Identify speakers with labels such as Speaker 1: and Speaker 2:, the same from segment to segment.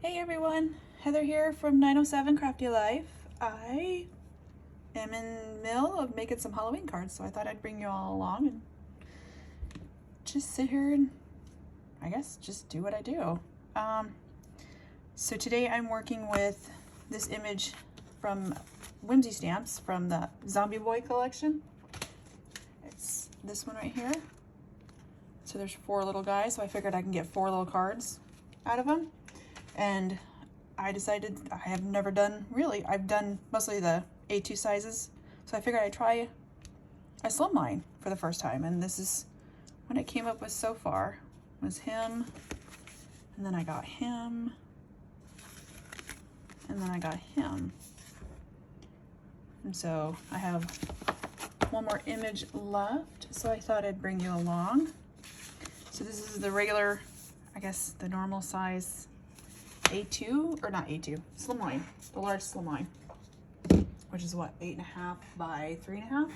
Speaker 1: Hey everyone, Heather here from 907 Crafty Life. I am in the middle of making some Halloween cards, so I thought I'd bring you all along and just sit here and I guess just do what I do. So today I'm working with this image from Whimsy Stamps from the Zombie Boy collection. It's this one right here. So there's 4 little guys, so I figured I can get 4 little cards out of them. And I decided I have never done, really, I've done mostly the A2 sizes. So I figured I'd try a slimline for the first time. And this is what I came up with so far, was him, and then I got him, and then I got him. And so I have one more image left, so I thought I'd bring you along. So this is the regular, I guess the normal size A2, or not A2, slimline, the large slimline, which is what, 8.5 by 3.5?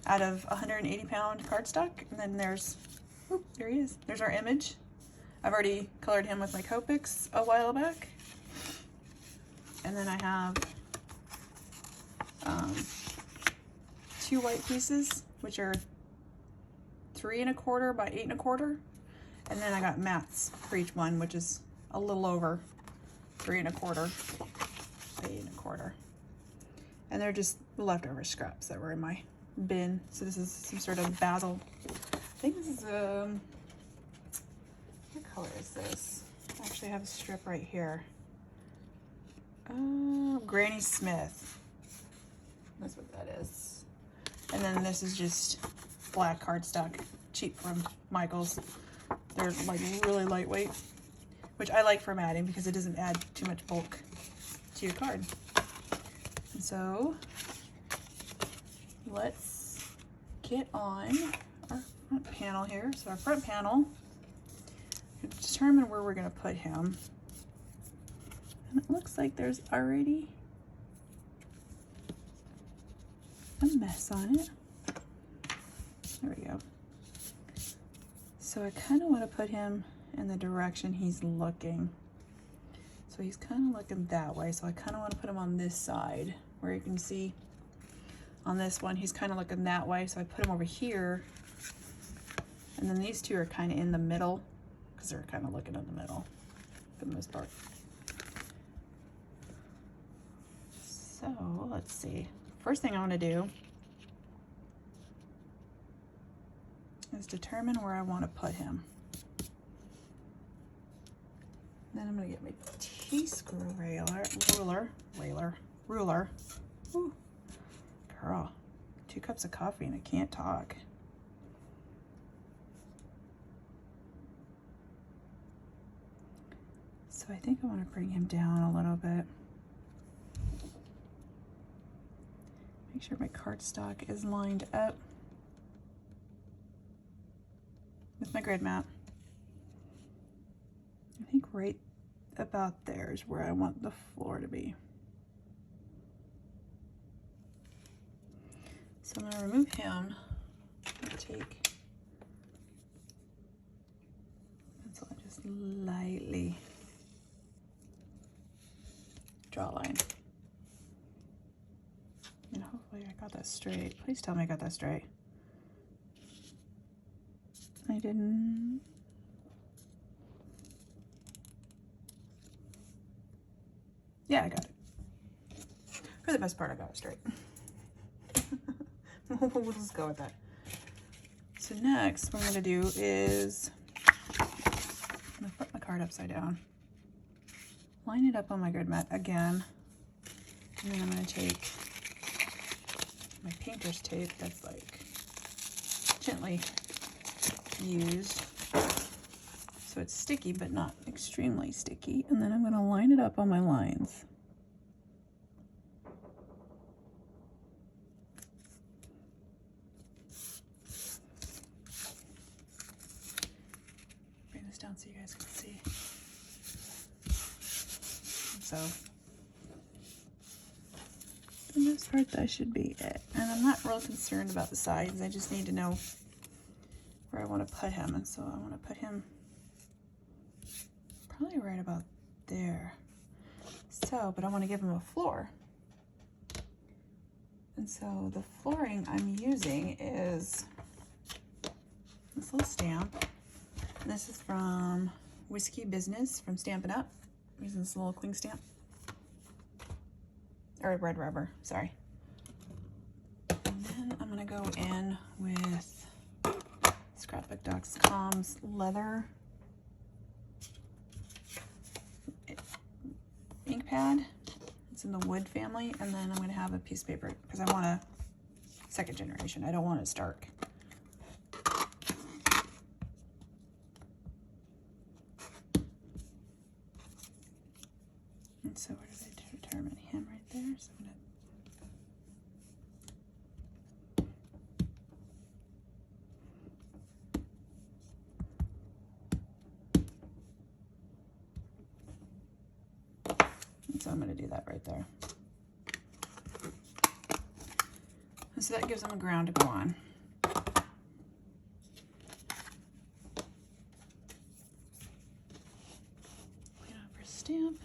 Speaker 1: Out of 180-pound cardstock. And then there's, oh, there he is. There's our image. I've already colored him with my Copics a while back. And then I have 2 white pieces, which are 3 1/4 by 8 1/4. And then I got mats for each one, which is a little over 3 1/4 by 8 1/4. And they're just leftover scraps that were in my bin. So this is some sort of basil. I think this is what color is this? I actually have a strip right here. Granny Smith. That's what that is. And then this is just black cardstock, cheap from Michael's. They're like really lightweight, which I like for matting because it doesn't add too much bulk to your card. And so let's get on our front panel here. So our front panel, determine where we're going to put him. And it looks like there's already a mess on it. There we go. So I kind of want to put him in the direction he's looking. So he's kind of looking that way. So I kind of want to put him on this side where you can see on this one, he's kind of looking that way. So I put him over here. And then these two are kind of in the middle because they're kind of looking in the middle for the most part. So let's see. First thing I want to do is determine where I want to put him. Then I'm going to get my T-screw ruler. Ooh, girl, 2 cups of coffee and I can't talk. So I think I want to bring him down a little bit. Make sure my cardstock is lined up with my grid mat. I think right about there is where I want the floor to be. So I'm going to remove him and take pencil and just lightly draw a line. And hopefully I got that straight. Please tell me I got that straight. I didn't. Yeah, I got it. For the most part, I got it straight. We'll just go with that. So next, what I'm going to do is I'm going to flip my card upside down, line it up on my grid mat again, and then I'm going to take my painter's tape that's like gently used so it's sticky but not extremely sticky, and then I'm going to line it up on my lines. Bring this down so you guys can see. So for the most part that should be it, and I'm not real concerned about the sides. I just need to know where I want to put him, and so I want to put him probably right about there. So, but I want to give him a floor. And so the flooring I'm using is this little stamp. And this is from Whiskey Business from Stampin' Up. I'm using this little cling stamp. Or red rubber, sorry. And then I'm gonna go in with Scrapbook.com's leather ink pad. It's in the wood family, and then I'm going to have a piece of paper because I want a second generation. I don't want it stark. And so where did I determine him right there? So I'm So I'm going to do that right there. And so that gives them a ground to go on. Clean up our stamp.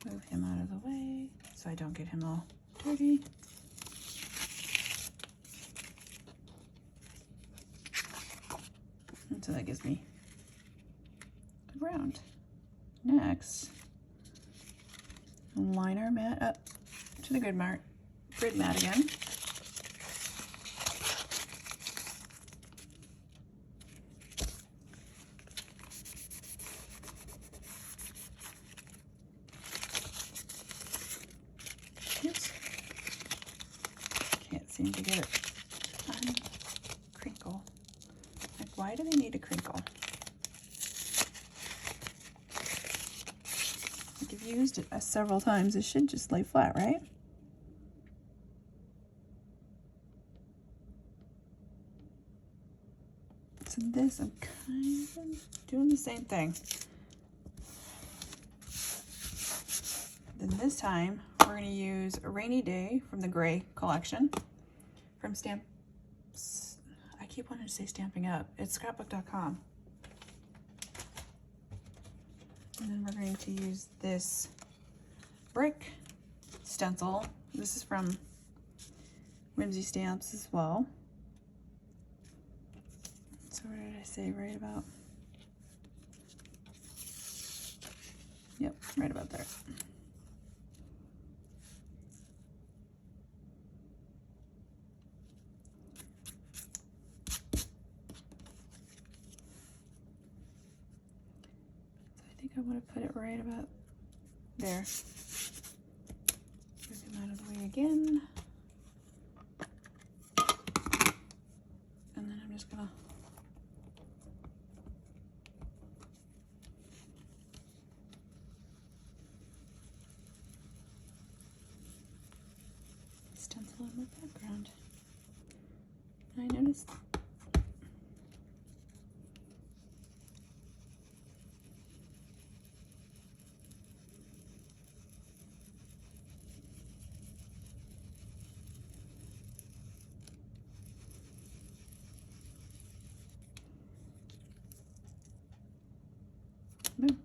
Speaker 1: Move him out of the way so I don't get him all dirty. And so that gives me a ground. Next, line our mat up to the grid mat again. Oops. Can't seem to get it uncrinkle. Like, why do they need a crinkle? Used it several times, it should just lay flat, right? So this, I'm kind of doing the same thing. Then this time, we're going to use a Rainy Day from the Gray collection from Stamps. I keep wanting to say Stamping Up. It's Scrapbook.com. And then we're going to use this brick stencil. This is from Whimsy Stamps as well. So what did I say? Right about? Yep, right about there. I think I want to put it right about there. Move him out of the way again. And then I'm just gonna stencil on the background. I noticed boom.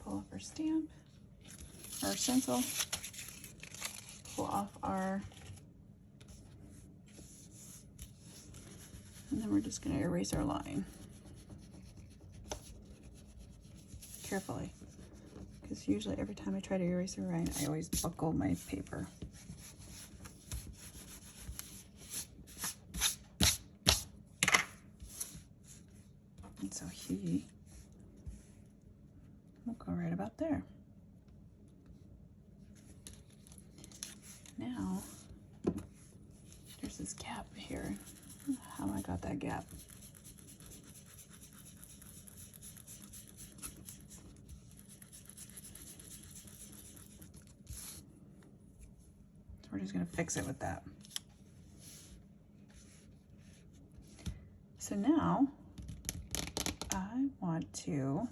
Speaker 1: Pull off our stamp, our stencil, pull off our, and then we're just going to erase our line. Carefully. Because usually every time I try to erase a line, I always buckle my paper. And so he will go right about there. Now, there's this gap here. How I got that gap. We're just going to fix it with that. So now I I want to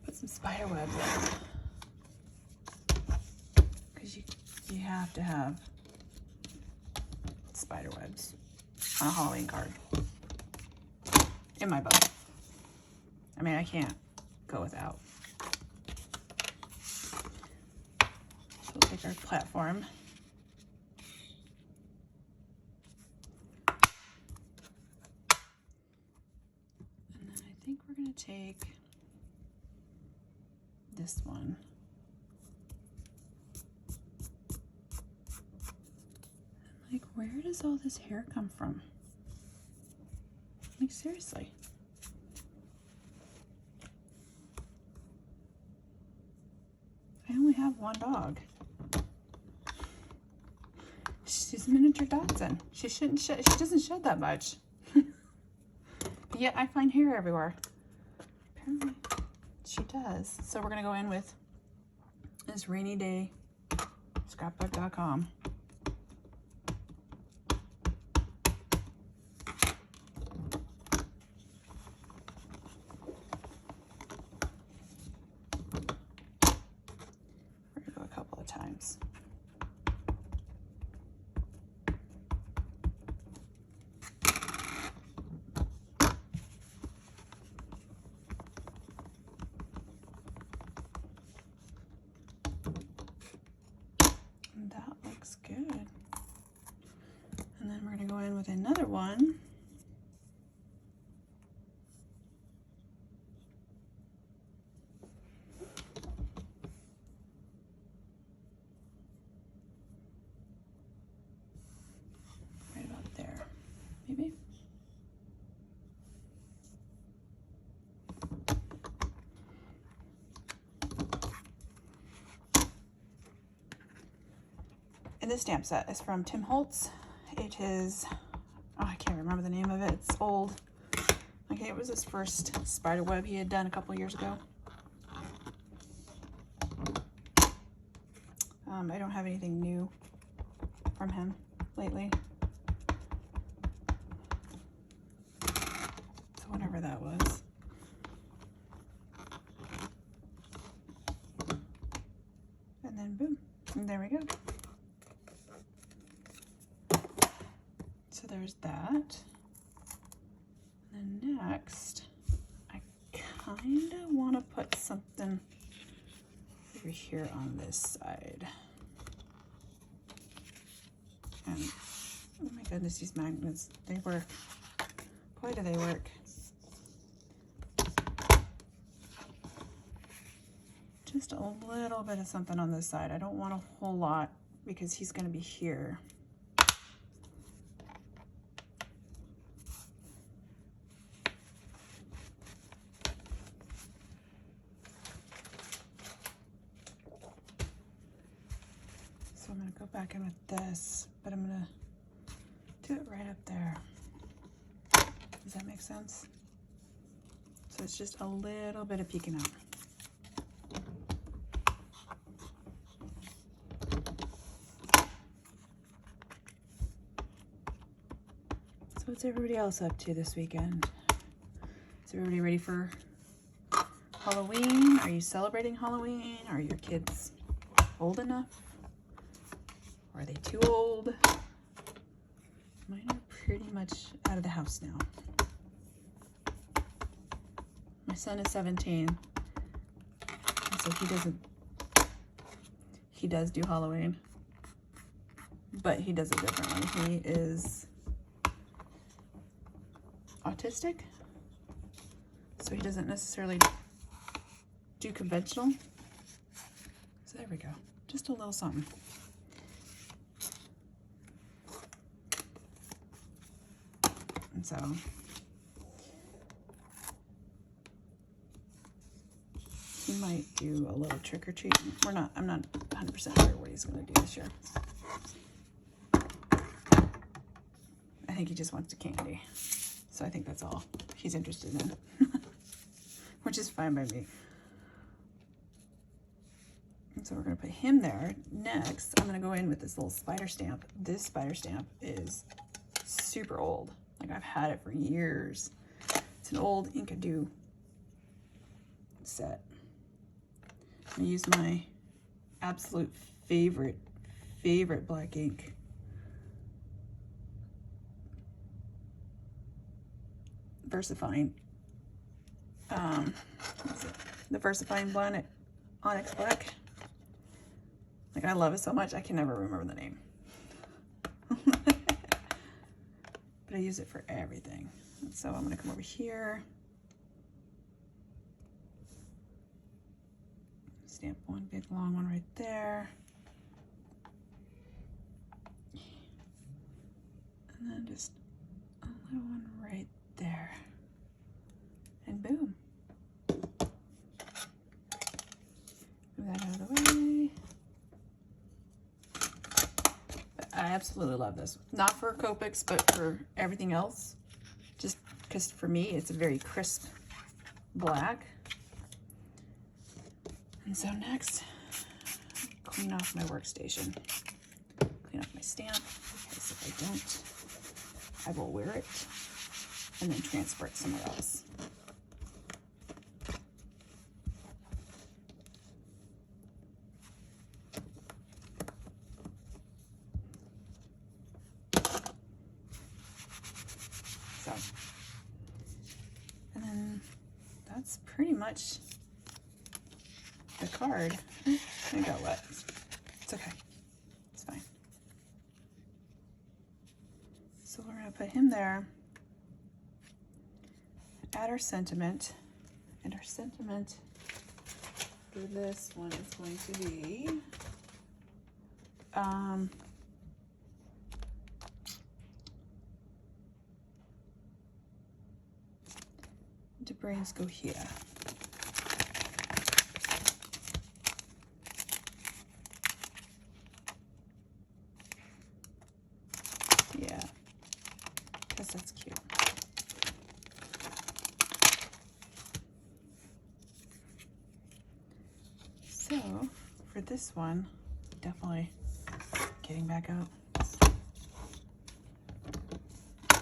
Speaker 1: put some spider webs in, because you have to have spider webs on a Halloween card, in my book. I mean, I can't go without. So we'll take our platform. And then I think we're going to take this one. Like, where does all this hair come from? Like, seriously. I only have one dog. She's a miniature Dachshund. She shouldn't shed, she doesn't shed that much. But yet I find hair everywhere. Apparently she does. So we're gonna go in with this Rainy Day scrapbook.com. Times. And that looks good. And then we're going to go in with another one. Maybe. And this stamp set is from Tim Holtz. It is, oh, I can't remember the name of it. It's old. Okay, it was his first spider web he had done a couple years ago. I don't have anything new from him lately. Whatever that was. And then boom, and there we go. So there's that. And then next, I kind of want to put something over here on this side. And oh my goodness, these magnets, they work. Boy, do they work. Just a little bit of something on this side. I don't want a whole lot because he's going to be here. So I'm going to go back in with this, but I'm going to do it right up there. Does that make sense? So it's just a little bit of peeking out. So what's everybody else up to this weekend? Is everybody ready for Halloween? Are you celebrating Halloween? Are your kids old enough? Or are they too old? Mine are pretty much out of the house now. My son is 17, and so he does do Halloween, but he does it differently. He is autistic, so he doesn't necessarily do conventional. So there we go, just a little something. And so he might do a little trick or treat. I'm not 100% sure what he's going to do this year. I think he just wants the candy. So I think that's all he's interested in, which is fine by me. And so we're going to put him there. Next, I'm going to go in with this little spider stamp. This spider stamp is super old. Like, I've had it for years. It's an old Inkadoo set. I'm going to use my absolute favorite black ink. Versifying. What's it? The Versifying blend at Onyx Black. Like, I love it so much, I can never remember the name. But I use it for everything. And so I'm gonna come over here. Stamp one big long one right there. And then just a little one right there. And boom. Move that out of the way. But I absolutely love this. Not for Copics, but for everything else. Just because for me, it's a very crisp black. And so next, clean off my workstation. Clean off my stamp, because if I don't, I will wear it and then transfer it somewhere else. So, and then that's pretty much the card. I got wet. It's okay. It's fine. So we're going to put him there. Add our sentiment. And our sentiment for this one is going to be the brains go here. Yeah, because that's cute. So for this one, definitely getting back out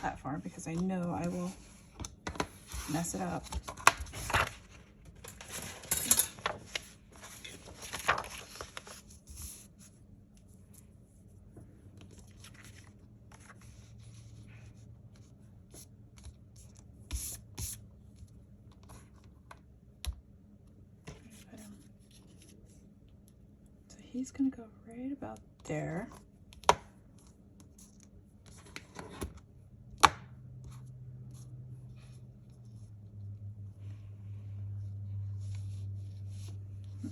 Speaker 1: that far because I know I will mess it up. So he's gonna go right about there.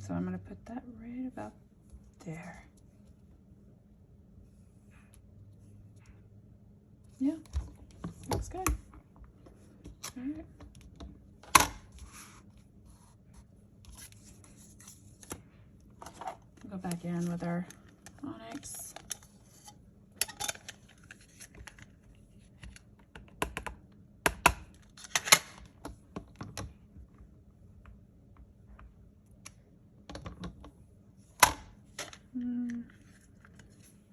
Speaker 1: So I'm going to put that right about there. Yeah, looks good. All right. Go back in with our onyx.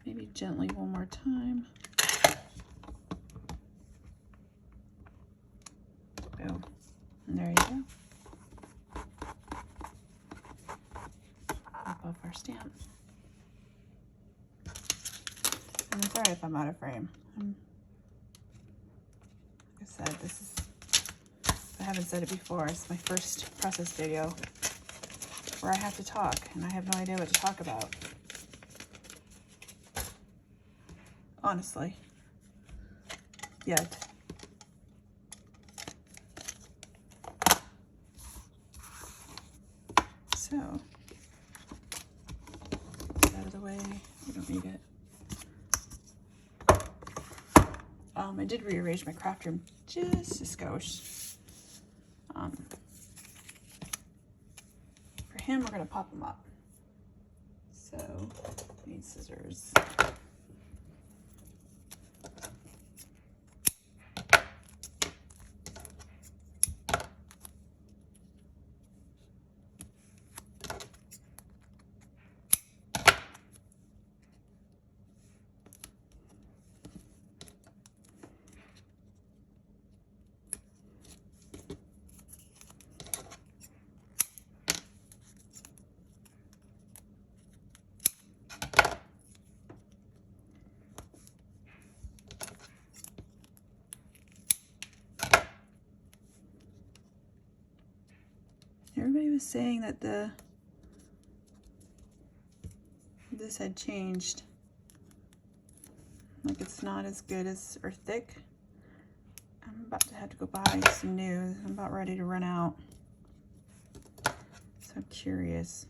Speaker 1: Maybe gently one more time. Boom. And there you go. Pop off our stamp. And I'm sorry if I'm out of frame. Like I said, this is, I haven't said it before, it's my first process video where I have to talk and I have no idea what to talk about. Honestly, yet. So, get out of the way, we don't need it. I did rearrange my craft room just a skosh. For him, we're gonna pop him up. So, need scissors. was saying that this had changed. Like it's not as good as, or thick. I'm about to have to go buy some new. I'm about ready to run out. So I'm curious.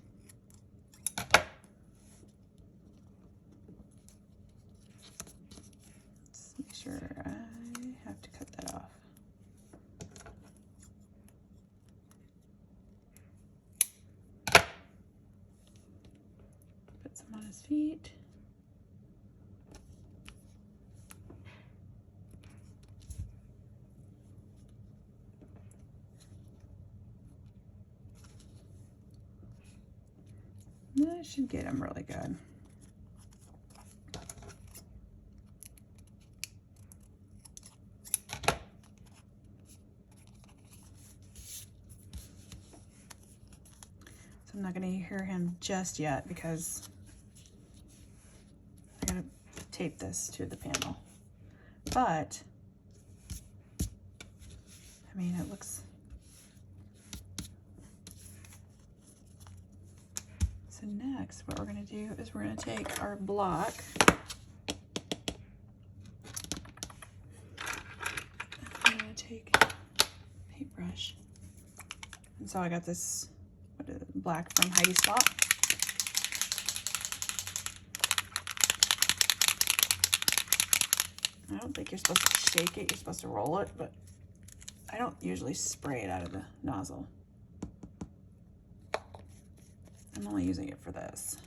Speaker 1: Let's make sure I have to cut that off. Put some on his feet. That should get him really good. So I'm not going to hear him just yet because I gotta tape this to the panel. But I mean, it looks. So next, what we're going to do is we're going to take our block. I'm going to take a paintbrush. And so I got this black from Heidi Swap. I don't think you're supposed to shake it, you're supposed to roll it, but I don't usually spray it out of the nozzle. I'm only using it for this.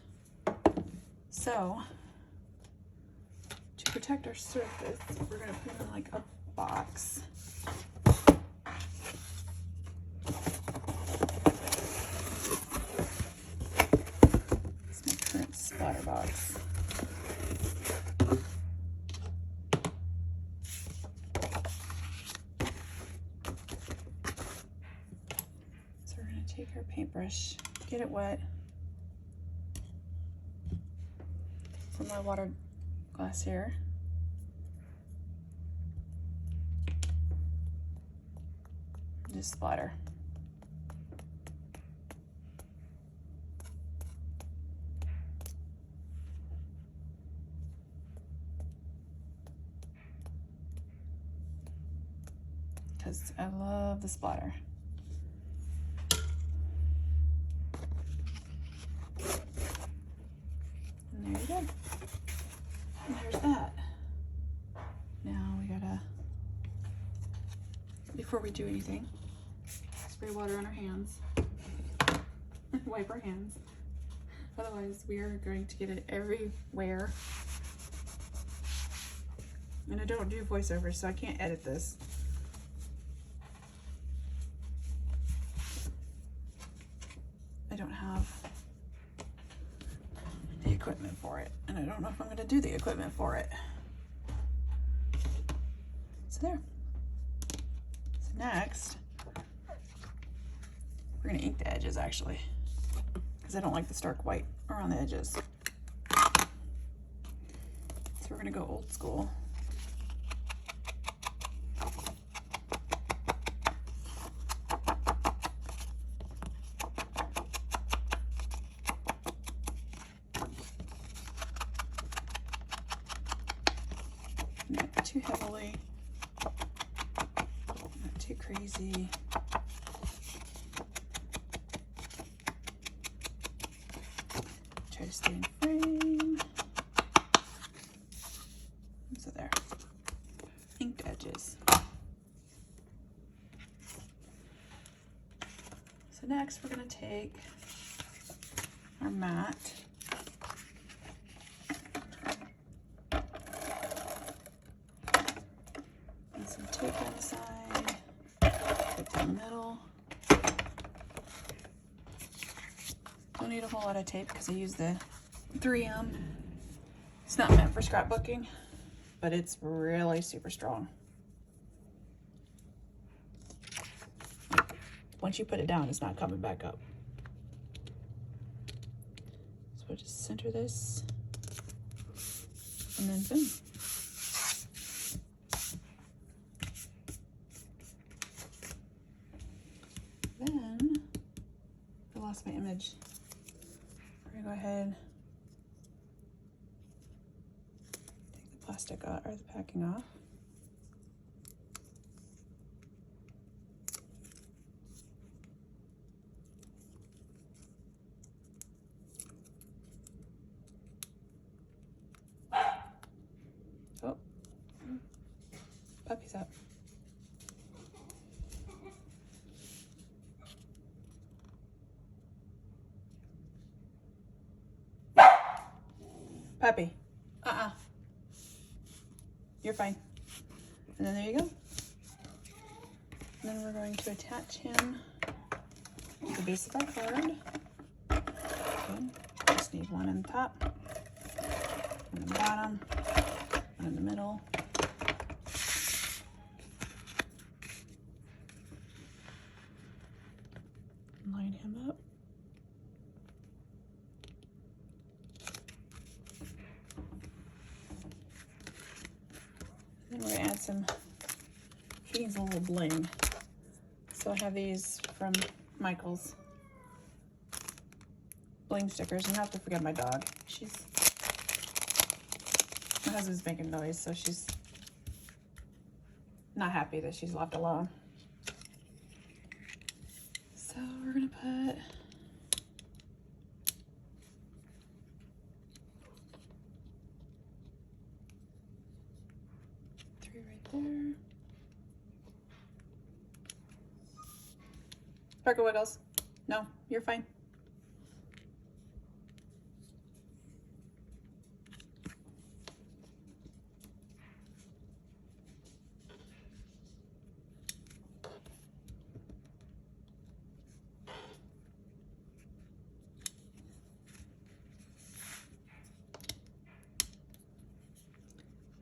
Speaker 1: So, to protect our surface, we're gonna put it in like a box. It's my current splatter box. So we're gonna take our paintbrush, get it wet. From my water glass here. Just splatter. Because I love the splatter. And there you go. And there's that. Now we gotta, before we do anything, spray water on our hands. Wipe our hands. Otherwise we are going to get it everywhere. And I don't do voiceovers, so I can't edit this. I don't have the equipment for it, and I don't know if I'm going to do the equipment for it. So there. So next, we're going to ink the edges actually, because I don't like the stark white around the edges. So we're going to go old school. Not too heavily, not too crazy. Try to stay in frame. So there, inked edges. So next we're going to take our mat. Some tape on the side, put down the middle. Don't need a whole lot of tape because I use the 3M. It's not meant for scrapbooking, but it's really super strong. Once you put it down, it's not coming back up. So we'll just center this, and then boom. Then lost my image. We're gonna go ahead, take the plastic out, or the packing off. Oh, puppy's up. Puppy, you're fine. And then there you go. And then we're going to attach him to the base of our card. Okay. Just need one on the top, one on the bottom, one in the middle. Line him up. Then we're gonna add some, he needs a little bling. So I have these from Michael's bling stickers, and not to forget my dog. My husband's making noise, so she's not happy that she's left alone. So we're gonna put three right there. Sparkle Wiggles. No, you're fine.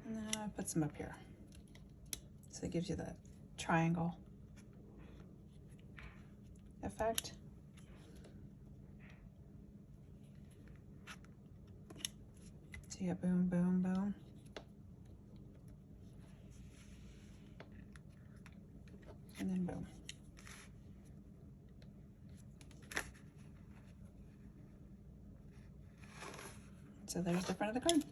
Speaker 1: And then I put some up here. So it gives you that triangle effect. So you got boom, boom, boom. And then boom. So there's the front of the card.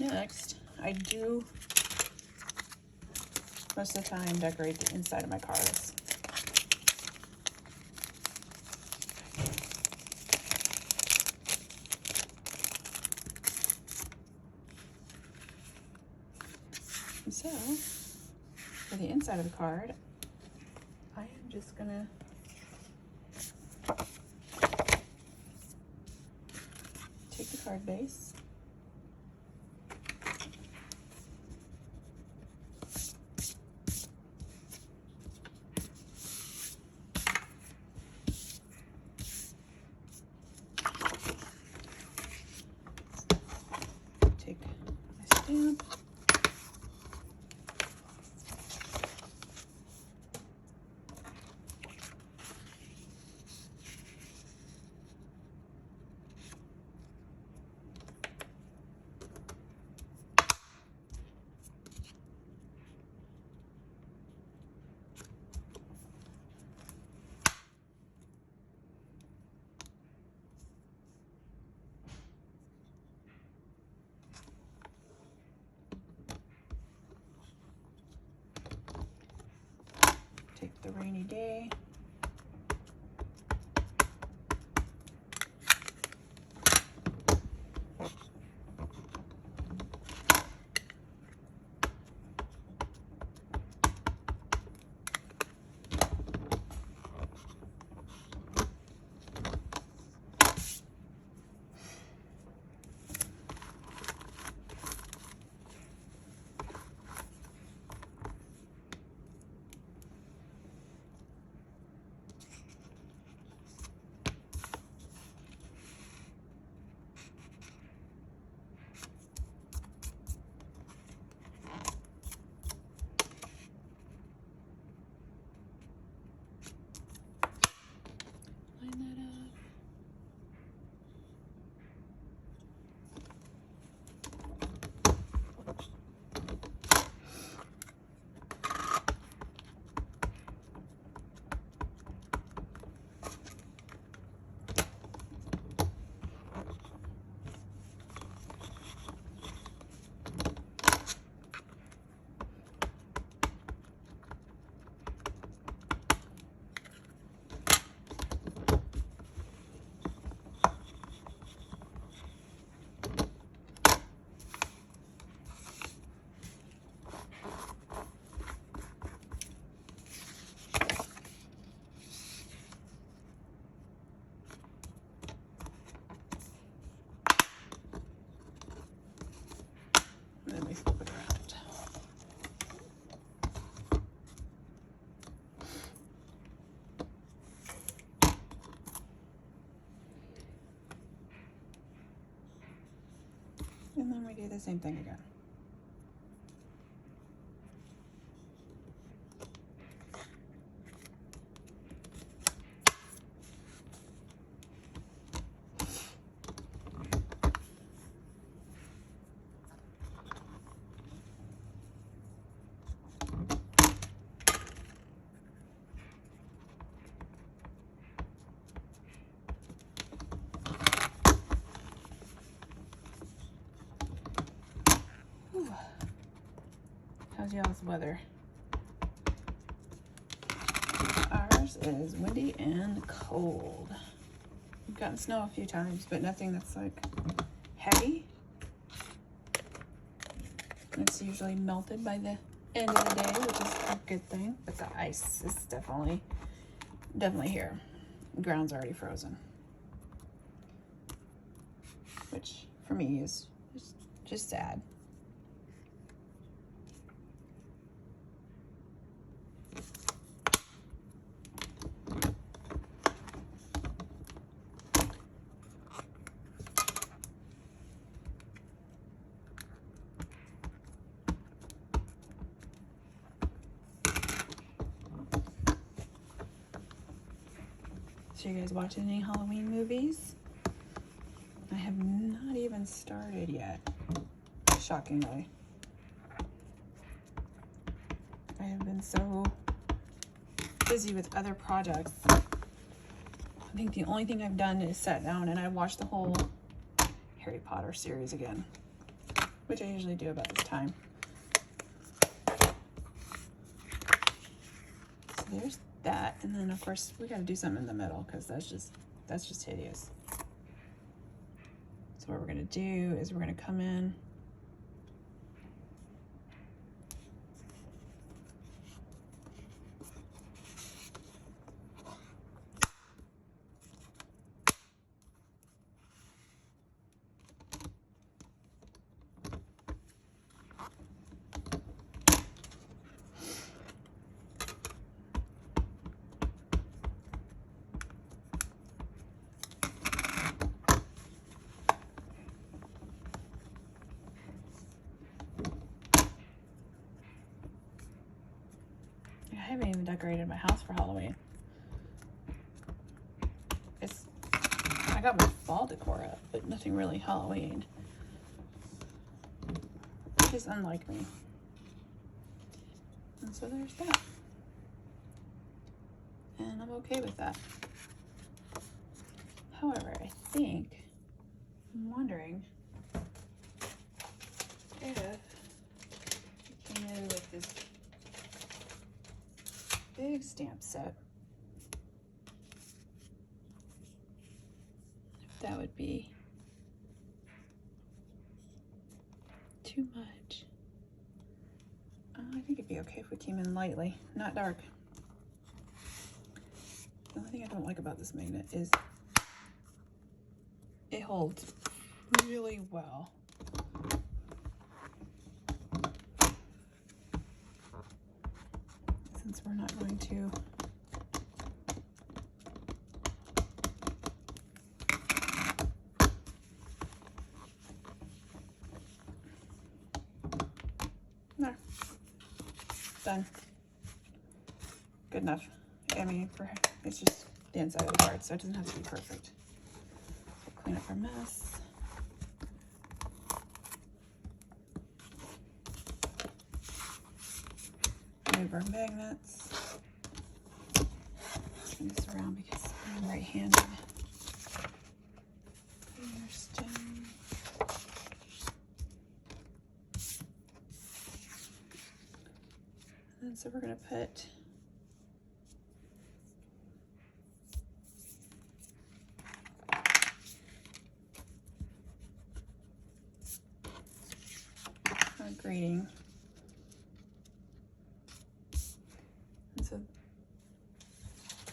Speaker 1: Next, I do most of the time decorate the inside of my cards. And so, for the inside of the card, I am just gonna take the card base, take my stamp, take the rainy day, And then we do the same thing again. How's y'all's weather? Ours is windy and cold. We've gotten snow a few times, but nothing that's like heavy. It's usually melted by the end of the day, which is a good thing. But the ice is definitely here. The ground's already frozen, which for me is just sad. So you guys watching any Halloween movies? I have not even started yet, shockingly. I have been so busy with other projects. I think the only thing I've done is sat down and I watched the whole Harry Potter series again, which I usually do about this time. So there's that, and then of course we got to do something in the middle because that's just hideous. So what we're gonna do is we're gonna come in I haven't even decorated my house for Halloween. I got my fall decor up, but nothing really Halloween. Which is unlike me. And so there's that. And I'm okay with that. However, I'm wondering if we came in with this big stamp set, if that would be too much. I think it'd be okay if we came in lightly, not dark. The only thing I don't like about this magnet is it holds really well. Since we're not going to there. Done. Good enough. I mean, it's just the inside of the card, so it doesn't have to be perfect. We'll clean up our mess. Move our magnets. Turn this around because I'm right-handed. And so we're going to put our greeting. And so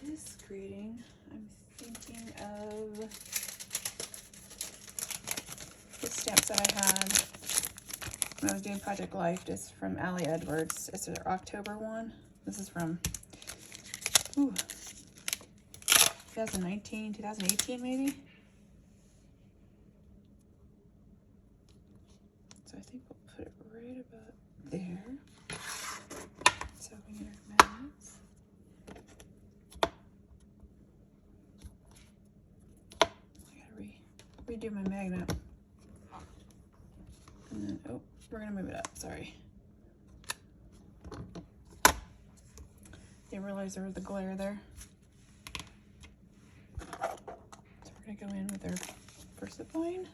Speaker 1: this greeting, I'm thinking of the stamps that I had when I was doing Project Life, just from Allie Edwards. It's an October one. This is from 2019, 2018 maybe. So I think we'll put it right about there. So we need our magnets. I gotta redo my magnet. And then, oh, we're gonna move it up, sorry. Didn't realize there was the glare there. So we're gonna go in with our first zip line.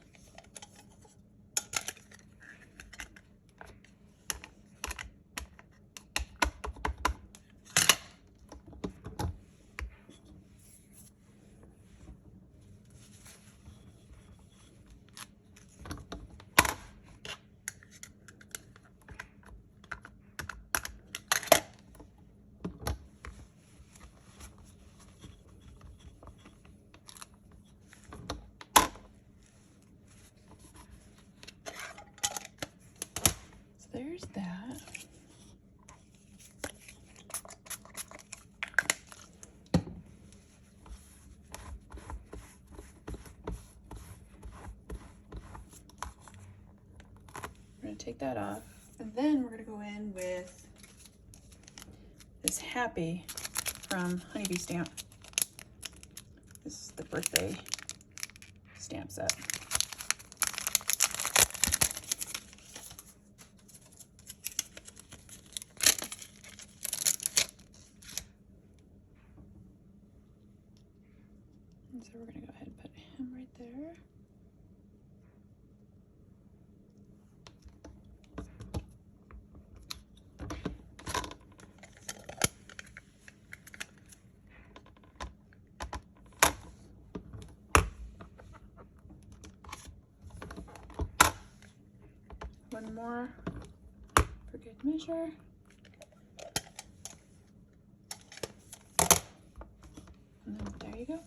Speaker 1: There's that. We're going to take that off, and then we're going to go in with this Happy from Honeybee Stamp. This is the birthday stamp set. So we're going to go ahead and put him right there. One more for good measure. And then there you go.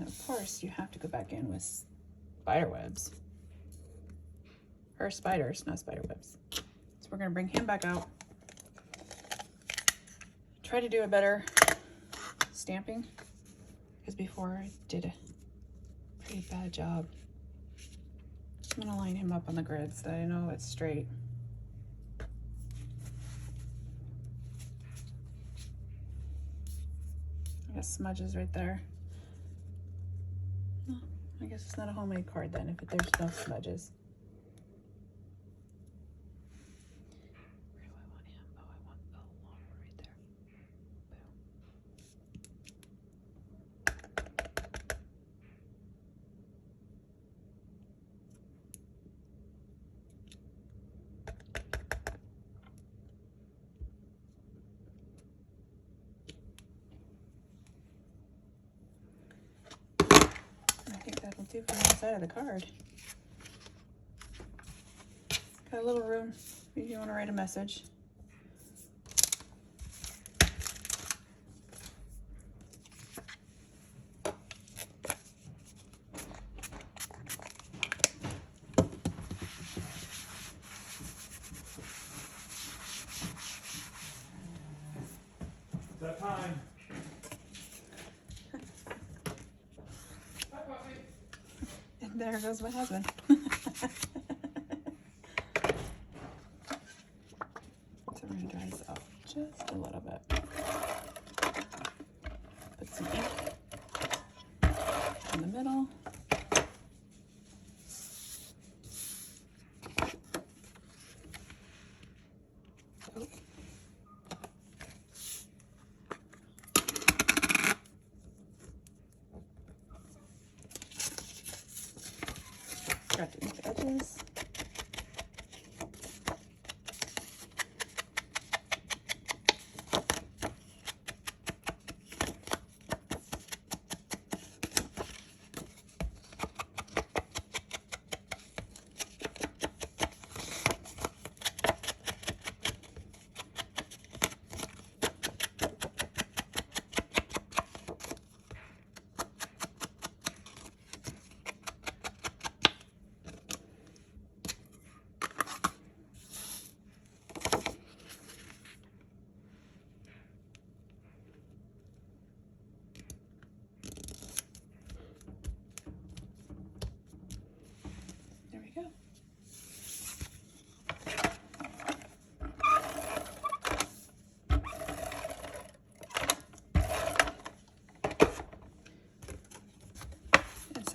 Speaker 1: Of course, you have to go back in with spider webs. Or spiders, not spider webs. So we're going to bring him back out. Try to do a better stamping, because before I did a pretty bad job. I'm going to line him up on the grid so that I know it's straight. I got smudges right there. I guess it's not a homemade card then, if there's no smudges. Where do I want him? Oh, I want the long one right there. I think that'll do for the inside of the card. Got a little room if you want to write a message.
Speaker 2: It's that time.
Speaker 1: And there goes my husband. So we're going to dry this out just a little bit. Put some ink in the middle. Oh. Got to ink the edges.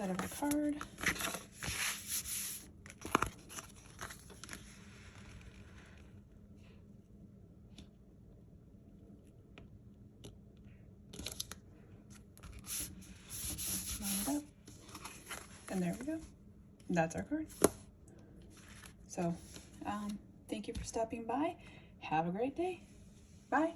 Speaker 1: side of our card. Line it up. And there we go. That's our card. So, thank you for stopping by. Have a great day. Bye.